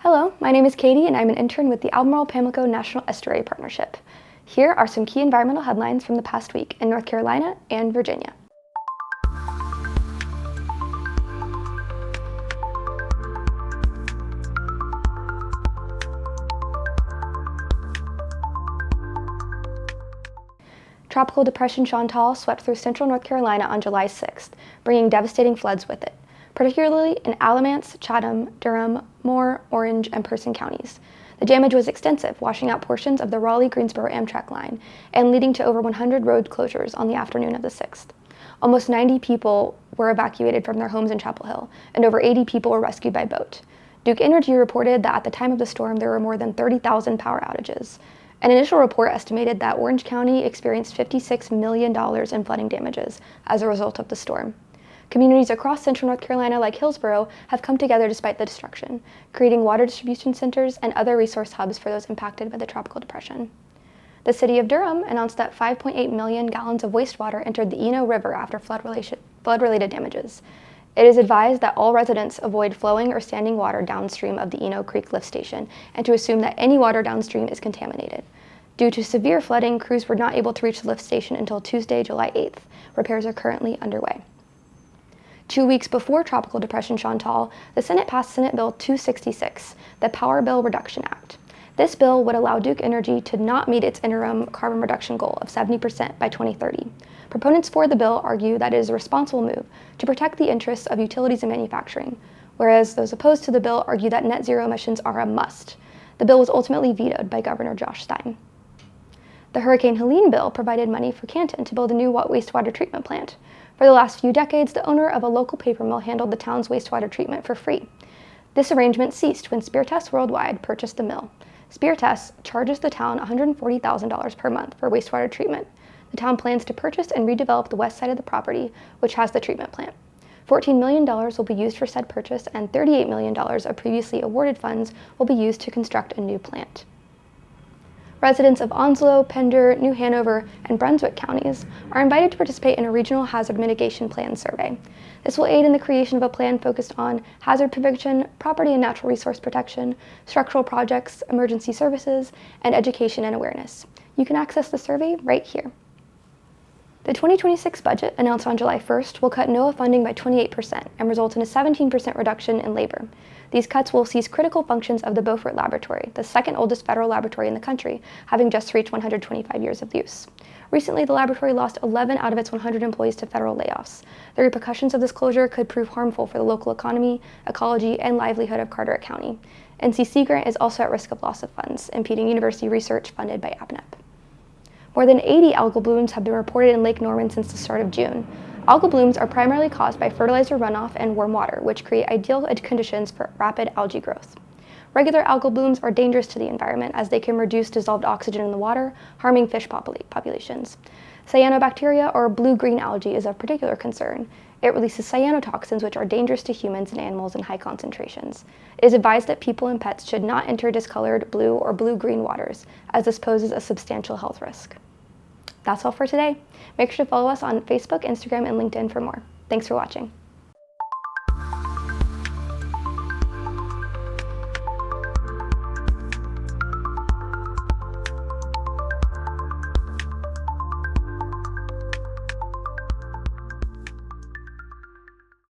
Hello, my name is Katie and I'm an intern with the Albemarle Pamlico National Estuary Partnership. Here are some key environmental headlines from the past week in North Carolina and Virginia. Tropical Depression Chantal swept through central North Carolina on July 6th, bringing devastating floods with it, particularly in Alamance, Chatham, Durham, Moore, Orange, and Person counties. The damage was extensive, washing out portions of the Raleigh-Greensboro Amtrak line and leading to over 100 road closures on the afternoon of the 6th. Almost 90 people were evacuated from their homes in Chapel Hill, and over 80 people were rescued by boat. Duke Energy reported that at the time of the storm, there were more than 30,000 power outages. An initial report estimated that Orange County experienced $56 million in flooding damages as a result of the storm. Communities across central North Carolina, like Hillsborough, have come together despite the destruction, creating water distribution centers and other resource hubs for those impacted by the tropical depression. The city of Durham announced that 5.8 million gallons of wastewater entered the Eno River after flood-related damages. It is advised that all residents avoid flowing or standing water downstream of the Eno Creek lift station and to assume that any water downstream is contaminated. Due to severe flooding, crews were not able to reach the lift station until Tuesday, July 8th. Repairs are currently underway. 2 weeks before Tropical Depression Chantal, the Senate passed Senate Bill 266, the Power Bill Reduction Act. This bill would allow Duke Energy to not meet its interim carbon reduction goal of 70% by 2030. Proponents for the bill argue that it is a responsible move to protect the interests of utilities and manufacturing, whereas those opposed to the bill argue that net zero emissions are a must. The bill was ultimately vetoed by Governor Josh Stein. The Hurricane Helene bill provided money for Canton to build a new wastewater treatment plant. For the last few decades, the owner of a local paper mill handled the town's wastewater treatment for free. This arrangement ceased when Speartest Worldwide purchased the mill. Speartest charges the town $140,000 per month for wastewater treatment. The town plans to purchase and redevelop the west side of the property, which has the treatment plant. $14 million will be used for said purchase, and $38 million of previously awarded funds will be used to construct a new plant. Residents of Onslow, Pender, New Hanover, and Brunswick counties are invited to participate in a regional hazard mitigation plan survey. This will aid in the creation of a plan focused on hazard prevention, property and natural resource protection, structural projects, emergency services, and education and awareness. You can access the survey right here. The 2026 budget, announced on July 1st, will cut NOAA funding by 28% and result in a 17% reduction in labor. These cuts will cease critical functions of the Beaufort laboratory, the second oldest federal laboratory in the country, having just reached 125 years of use. Recently, the laboratory lost 11 out of its 100 employees to federal layoffs. The repercussions of this closure could prove harmful for the local economy, ecology, and livelihood of Carteret County. NC Grant is also at risk of loss of funds, impeding university research funded by APNEP. More than 80 algal blooms have been reported in Lake Norman since the start of June. Algal blooms are primarily caused by fertilizer runoff and warm water, which create ideal conditions for rapid algae growth. Regular algal blooms are dangerous to the environment as they can reduce dissolved oxygen in the water, harming fish populations. Cyanobacteria, or blue-green algae, is of particular concern. It releases cyanotoxins, which are dangerous to humans and animals in high concentrations. It is advised that people and pets should not enter discolored blue or blue-green waters, as this poses a substantial health risk. That's all for today. Make sure to follow us on Facebook, Instagram, and LinkedIn for more. Thanks for watching.